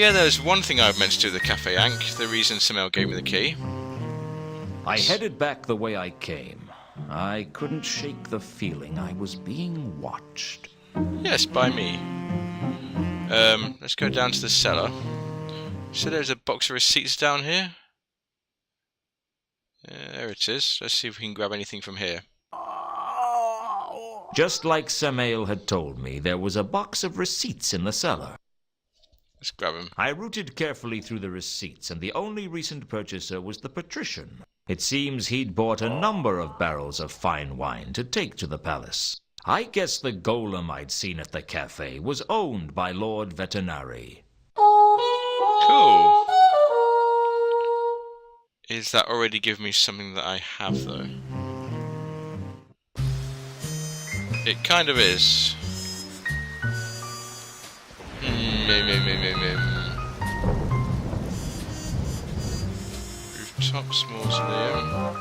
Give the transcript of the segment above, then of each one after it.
yeah, there's one thing I meant to do with the Cafe Ankh, the reason Samel gave me the key. I headed back the way I came. I couldn't shake the feeling I was being watched. Yes, by me. Let's go down to the cellar. So there's a box of receipts down here. There it is. Let's see if we can grab anything from here. Just like Samael had told me, there was a box of receipts in the cellar. Let's grab them. I rooted carefully through the receipts, and the only recent purchaser was the patrician. It seems he'd bought a number of barrels of fine wine to take to the palace. I guess the golem I'd seen at the cafe was owned by Lord Veterinary. Cool. Is that already giving me something that I have, though? It kind of is. Rooftops, mausoleum.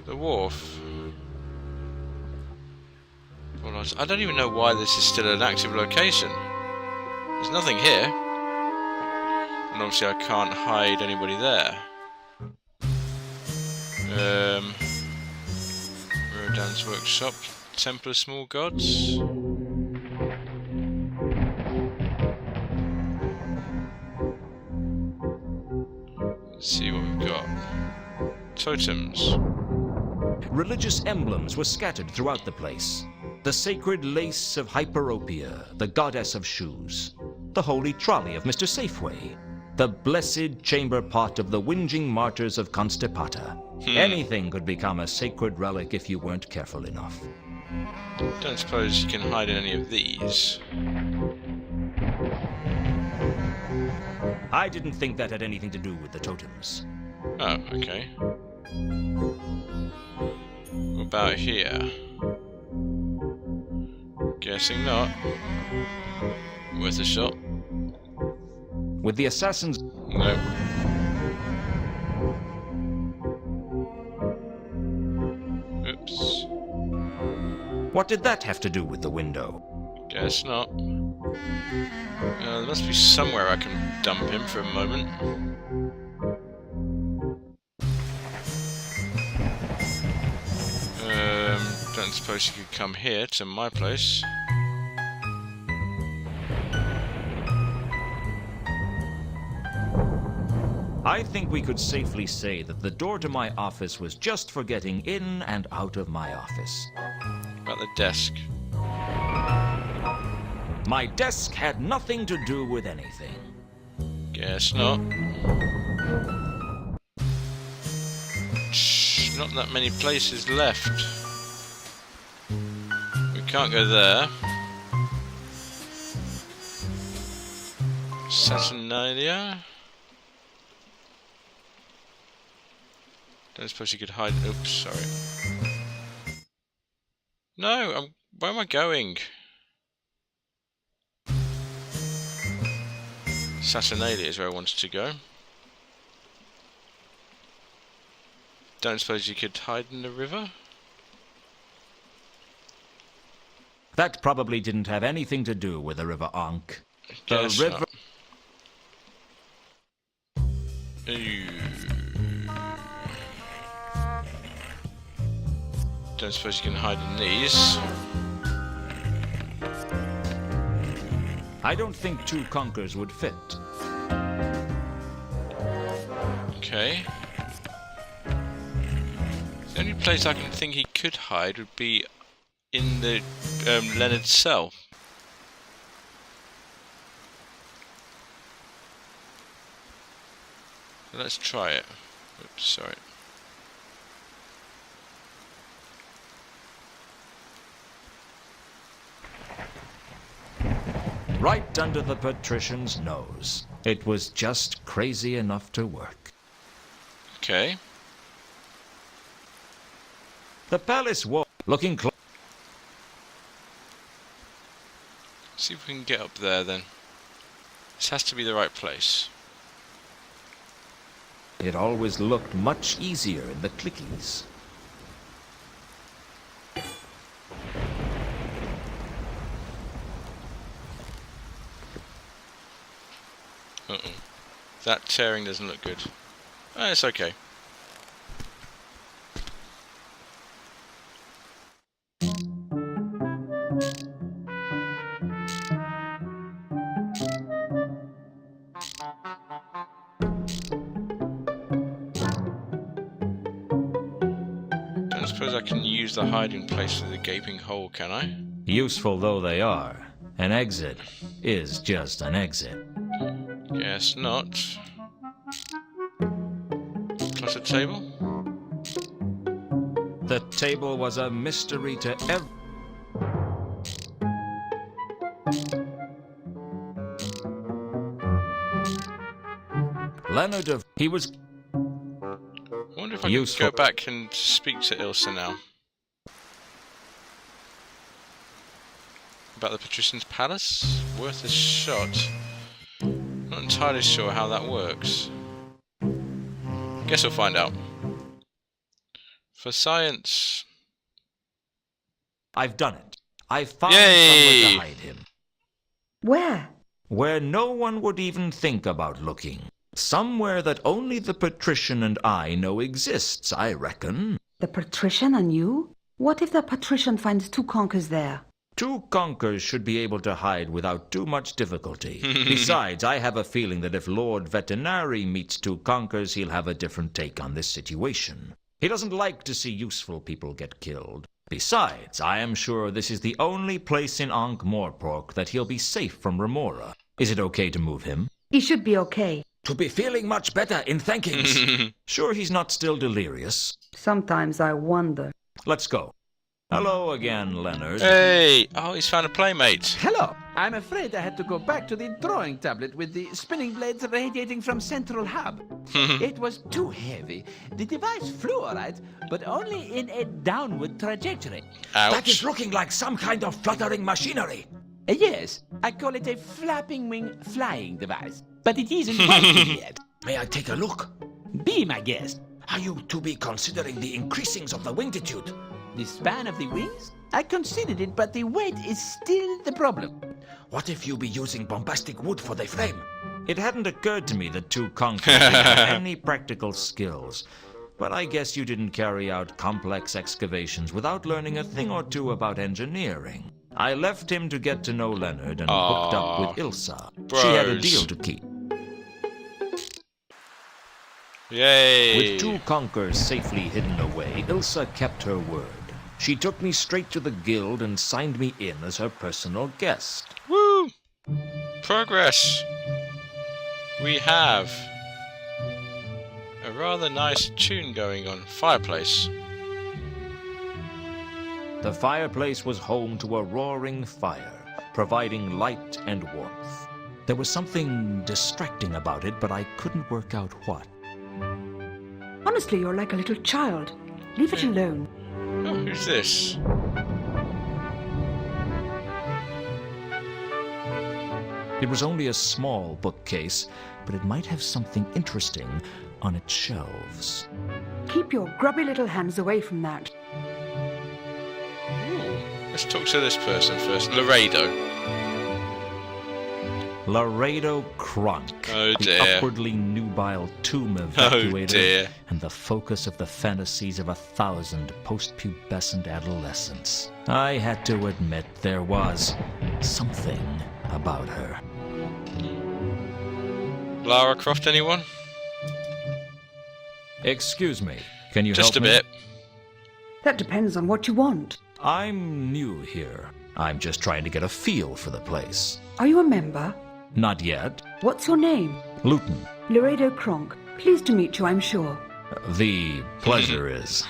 The wharf. Well, I don't even know why this is still an active location. There's nothing here. And obviously I can't hide anybody there. Rodan's workshop. Temple of Small Gods. Let's see what we've got. Totems. Religious emblems were scattered throughout the place. The sacred lace of Hyperopia, the goddess of shoes. The holy trolley of Mr. Safeway. The blessed chamber pot of the whinging martyrs of Constipata. Anything could become a sacred relic if you weren't careful enough. Don't suppose you can hide in any of these. I didn't think that had anything to do with the totems. Oh, okay. What about here? Guessing not. Worth a shot. With the assassins... Nope. Oops. What did that have to do with the window? Guess not. There must be somewhere I can dump him for a moment. Don't suppose you could come here to my place. I think we could safely say that the door to my office was just for getting in and out of my office. About the desk. My desk had nothing to do with anything. Guess not. Not that many places left. We can't go there. Saturnalia. Don't suppose you could hide. Oops, sorry. No, where am I going? Saturnalia is where I wanted to go. Don't suppose you could hide in the river? That probably didn't have anything to do with the River Ankh. The river... Don't suppose you can hide in these. I don't think two conkers would fit. Okay. The only place I can think he could hide would be in the Leonard's cell. So let's try it. Oops, sorry. Right under the patrician's nose. It was just crazy enough to work. Okay. The palace wall, looking close. See if we can get up there then. This has to be the right place. It always looked much easier in the clickies. That tearing doesn't look good. It's okay. Don't suppose I can use the hiding place through the gaping hole, can I? Useful though they are, an exit is just an exit. Guess not. Cluttered table? The table was a mystery to every... Leonard of... He was... I wonder if I Useful. can go back and speak to Ilsa now. About the Patrician's Palace? Worth a shot. Not entirely sure how that works. Guess we'll find out. For science. I've done it. I've found Yay! somewhere to hide him. Where? Where no one would even think about looking. Somewhere that only the patrician and I know exists, I reckon. The patrician and you? What if the patrician finds two conkers there? Two conkers should be able to hide without too much difficulty. Besides, I have a feeling that if Lord Veterinary meets two conkers, he'll have a different take on this situation. He doesn't like to see useful people get killed. Besides, I am sure this is the only place in Ankh-Morpork that he'll be safe from Remora. Is it okay to move him? He should be okay. To be feeling much better in thankings. Sure he's not still delirious? Sometimes I wonder. Let's go. Hello again, Leonard. Hey! Oh, he's found a playmate. Hello. I'm afraid I had to go back to the drawing tablet with the spinning blades radiating from central hub. It was too heavy. The device flew all right, but only in a downward trajectory. Ouch. That is looking like some kind of fluttering machinery. Yes, I call it a flapping wing flying device, but it isn't working yet. May I take a look? Be my guest. Are you to be considering the increasings of the wingtitude? The span of the wings? I considered it, but the weight is still the problem. What if you be using bombastic wood for the frame? It hadn't occurred to me that two conkers had any practical skills. But I guess you didn't carry out complex excavations without learning a thing or two about engineering. I left him to get to know Leonard and hooked up with Ilsa. She had a bros. deal to keep. Yay! With two conkers safely hidden away, Ilsa kept her word. She took me straight to the guild and signed me in as her personal guest. Woo! Progress! We have a rather nice tune going on. Fireplace. The fireplace was home to a roaring fire, providing light and warmth. There was something distracting about it, but I couldn't work out what. Honestly, you're like a little child. Leave it alone. Oh, who's this? It was only a small bookcase, but it might have something interesting on its shelves. Keep your grubby little hands away from that. Ooh, let's talk to this person first. Laredo. Laredo Kronk, Oh, the dear. upwardly nubile tomb Oh evacuator, dear. and the focus of the fantasies of 1,000 post-pubescent adolescents. I had to admit there was something about her. Lara Croft, anyone? Excuse me, can you Just a help me? bit. That depends on what you want. I'm new here. I'm just trying to get a feel for the place. Are you a member? Not yet. What's your name? Luton. Laredo Kronk. Pleased to meet you, I'm sure. The pleasure is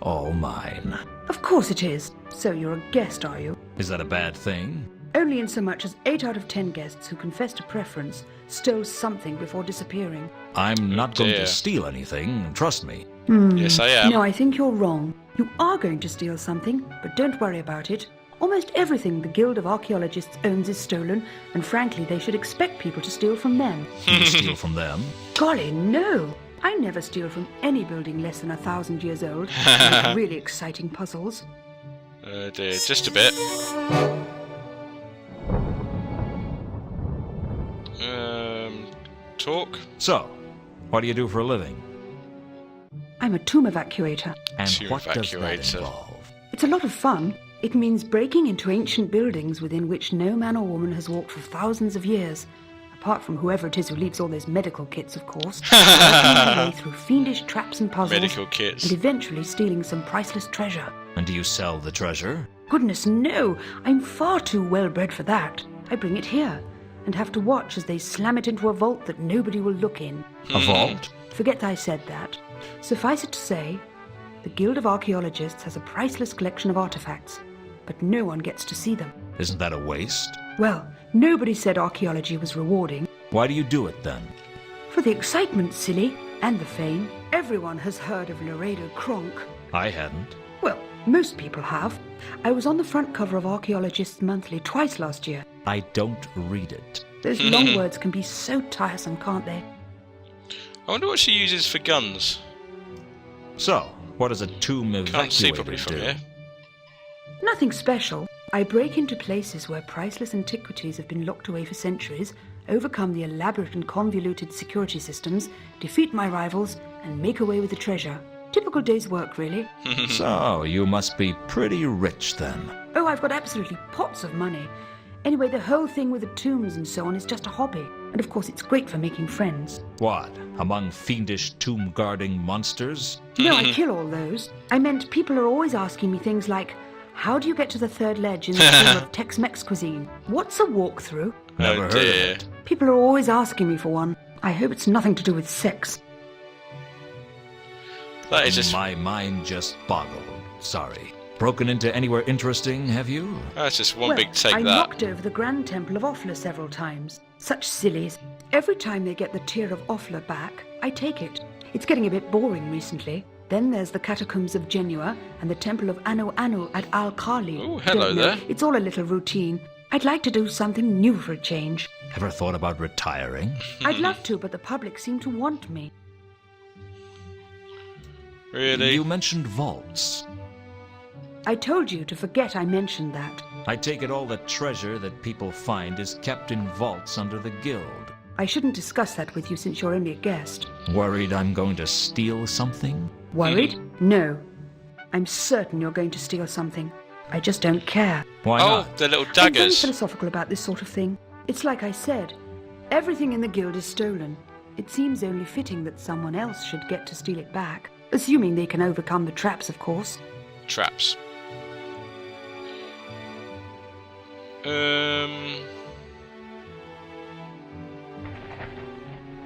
all mine. Of course it is. So you're a guest, are you? Is that a bad thing? Only in so much as 8 out of 10 guests who confessed a preference stole something before disappearing. I'm not going dear. to steal anything, trust me. Yes, I am. No, I think you're wrong. You are going to steal something, but don't worry about it. Almost everything the Guild of Archaeologists owns is stolen, and frankly, they should expect people to steal from them. You steal from them? Golly, no! I never steal from any building less than 1,000 years old. Like really exciting puzzles. Oh dear, just a bit. talk. So, what do you do for a living? I'm a tomb evacuator. And Tomb what does that evacuator. involve? It's a lot of fun. It means breaking into ancient buildings within which no man or woman has walked for thousands of years. Apart from whoever it is who leaves all those medical kits, of course. Working my way through fiendish traps and puzzles. Medical kits. And eventually stealing some priceless treasure. And do you sell the treasure? Goodness, no! I'm far too well-bred for that. I bring it here, and have to watch as they slam it into a vault that nobody will look in. A vault? Forget I said that. Suffice it to say, the Guild of Archaeologists has a priceless collection of artifacts, but no one gets to see them. Isn't that a waste? Well, nobody said archaeology was rewarding. Why do you do it then? For the excitement, silly, and the fame. Everyone has heard of Laredo Kronk. I hadn't. Well, most people have. I was on the front cover of Archaeologists Monthly twice last year. I don't read it. Those long words can be so tiresome, can't they? I wonder what she uses for guns. So, what does a tomb Can't see evacuator properly from do? here. Nothing special. I break into places where priceless antiquities have been locked away for centuries, overcome the elaborate and convoluted security systems, defeat my rivals, and make away with the treasure. Typical day's work, really. So, you must be pretty rich then. Oh, I've got absolutely pots of money. Anyway, the whole thing with the tombs and so on is just a hobby. And of course, it's great for making friends. What? Among fiendish tomb-guarding monsters? No, I kill all those. I meant people are always asking me things like, how do you get to the third ledge in the form of Tex-Mex cuisine? What's a walkthrough? Never Oh heard dear. of it. People are always asking me for one. I hope it's nothing to do with sex. That is just My mind just boggled. Sorry. Broken into anywhere interesting, have you? that's just one Well, big take I that. knocked over the Grand Temple of Offla several times. Such sillies. Every time they get the Tear of Offla back, I take it. It's getting a bit boring recently. Then there's the Catacombs of Genua and the Temple of Anu Anu at Al-Khali. Ooh, hello Don't know. there. It's all a little routine. I'd like to do something new for a change. Ever thought about retiring? I'd love to, but the public seem to want me. Really? You mentioned vaults. I told you to forget I mentioned that. I take it all the treasure that people find is kept in vaults under the guild. I shouldn't discuss that with you since you're only a guest. Worried I'm going to steal something? Worried? No. I'm certain you're going to steal something. I just don't care. Why Oh, not? the little I'm very daggers. philosophical about this sort of thing. It's like I said, everything in the guild is stolen. It seems only fitting that someone else should get to steal it back. Assuming they can overcome the traps, of course. Traps.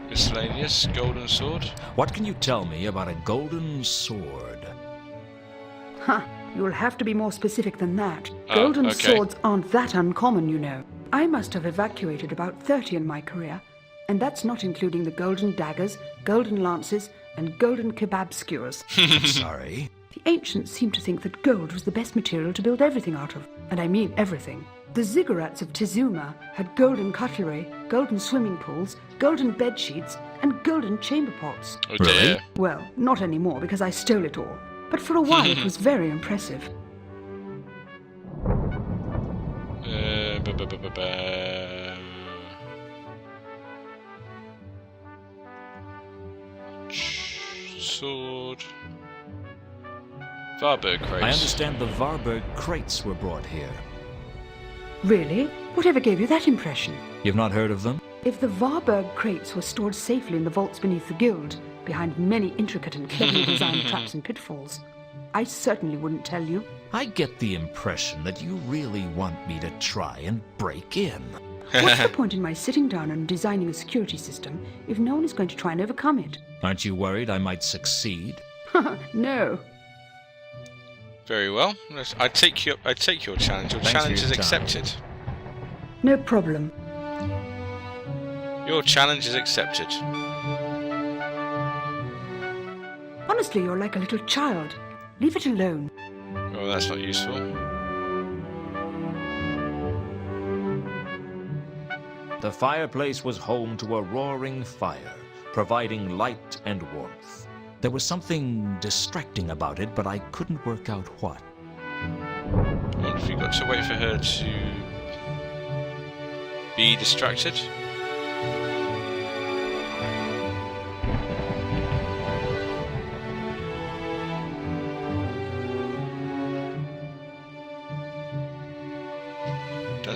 Miscellaneous golden sword. What can you tell me about a golden sword? Huh, you'll have to be more specific than that. Oh, Golden okay. swords aren't that uncommon, you know. I must have evacuated about 30 in my career, and that's not including the golden daggers, golden lances, and golden kebab skewers. Sorry. The ancients seemed to think that gold was the best material to build everything out of, and I mean everything. The ziggurats of Tizuma had golden cutlery, golden swimming pools, golden bed sheets, and golden chamber pots. Oh Really? dear. Well, not anymore because I stole it all, but for a while it was very impressive. Bu- bu- bu- bu- bu- Sword. Varberg crates. I understand the Varberg crates were brought here. Really? Whatever gave you that impression? You've not heard of them? If the Varberg crates were stored safely in the vaults beneath the guild, behind many intricate and cleverly designed traps and pitfalls, I certainly wouldn't tell you. I get the impression that you really want me to try and break in. What's the point in my sitting down and designing a security system if no one is going to try and overcome it? Aren't you worried I might succeed? No. Very well. I take your challenge. Your Thanks for challenge your is time. accepted. No problem. Your challenge is accepted. Honestly, you're like a little child. Leave it alone. Oh, that's not useful. The fireplace was home to a roaring fire, providing light and warmth. There was something distracting about it, but I couldn't work out what. I wonder if you've got to wait for her to be distracted.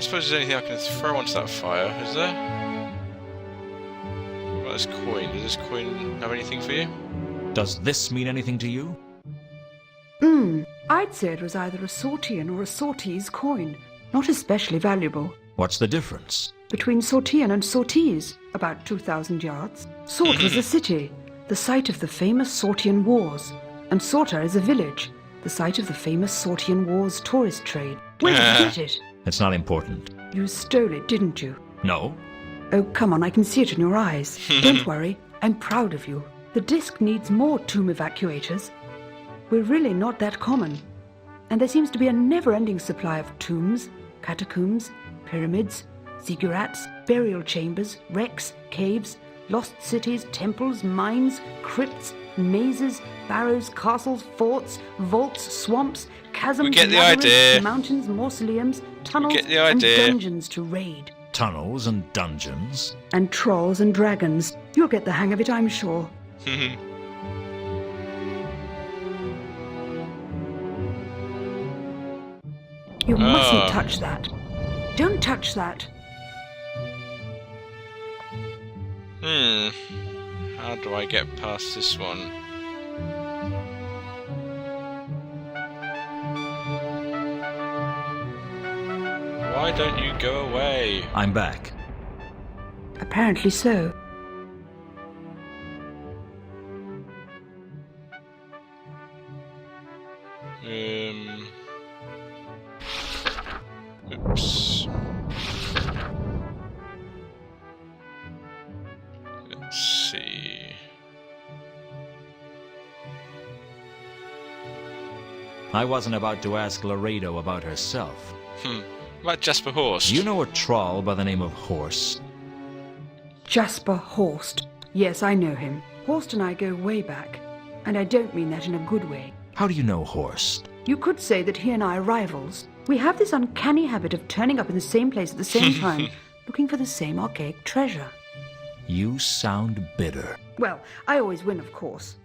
don't suppose there's anything I can throw onto that fire, is there? What about this coin? Does this coin have anything for you? Does this mean anything to you? I'd say it was either a Sortian or a Sortese coin. Not especially valuable. What's the difference? Between Sortian and Sortese, about 2,000 yards. Sort was a city, the site of the famous Sortian Wars. And Sorta is a village, the site of the famous Sortian Wars tourist trade. Where did you get it? It's not important. You stole it, didn't you? No? Oh, come on, I can see it in your eyes. Don't worry, I'm proud of you. The disc needs more tomb evacuators. We're really not that common. And there seems to be a never-ending supply of tombs, catacombs, pyramids, ziggurats, burial chambers, wrecks, caves, lost cities, temples, mines, crypts, mazes, barrows, castles, forts, vaults, swamps, chasms, We get the labyrinths, idea. mountains, mausoleums, tunnels, get the and idea. dungeons to raid. Tunnels and dungeons? And trolls and dragons. You'll get the hang of it, I'm sure. You mustn't touch that. Don't touch that. How do I get past this one? Why don't you go away? I'm back. Apparently so. Oops. Let's see. I wasn't about to ask Laredo about herself. What about Jasper Horst? Do you know a troll by the name of Horst? Jasper Horst. Yes, I know him. Horst and I go way back. And I don't mean that in a good way. How do you know Horst? You could say that he and I are rivals. We have this uncanny habit of turning up in the same place at the same time, looking for the same archaic treasure. You sound bitter. Well, I always win, of course.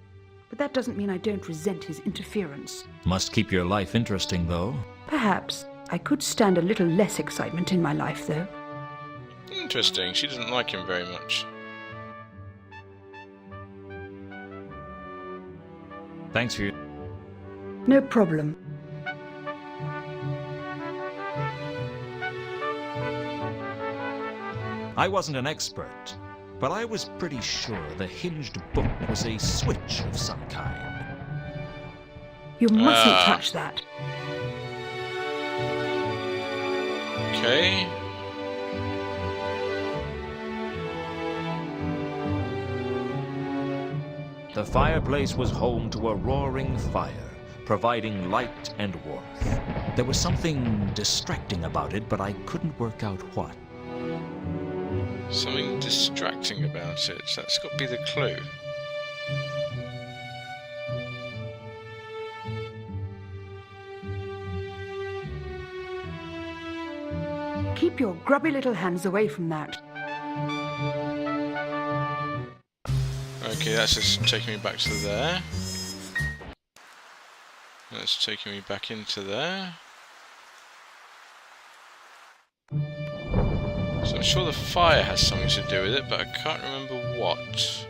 But that doesn't mean I don't resent his interference. Must keep your life interesting, though. Perhaps. I could stand a little less excitement in my life, though. Interesting. She doesn't like him very much. Thanks for your... No problem. I wasn't an expert, but I was pretty sure the hinged book was a switch of some kind. You mustn't touch that. Okay. The fireplace was home to a roaring fire, providing light and warmth. There was something distracting about it, but I couldn't work out what. Something distracting about it. That's got to be the clue. Keep your grubby little hands away from that. Okay, that's just taking me back to there. That's taking me back into there. So I'm sure the fire has something to do with it, but I can't remember what.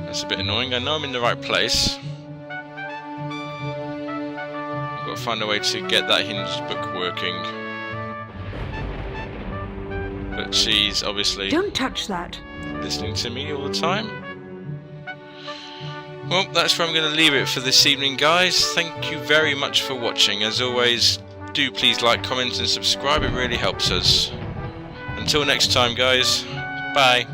That's a bit annoying. I know I'm in the right place. I've got to find a way to get that hinged book working. But she's obviously Don't touch that. listening to me all the time. Well, that's where I'm going to leave it for this evening, guys. Thank you very much for watching. As always, do please like, comment and subscribe. It really helps us. Until next time, guys. Bye.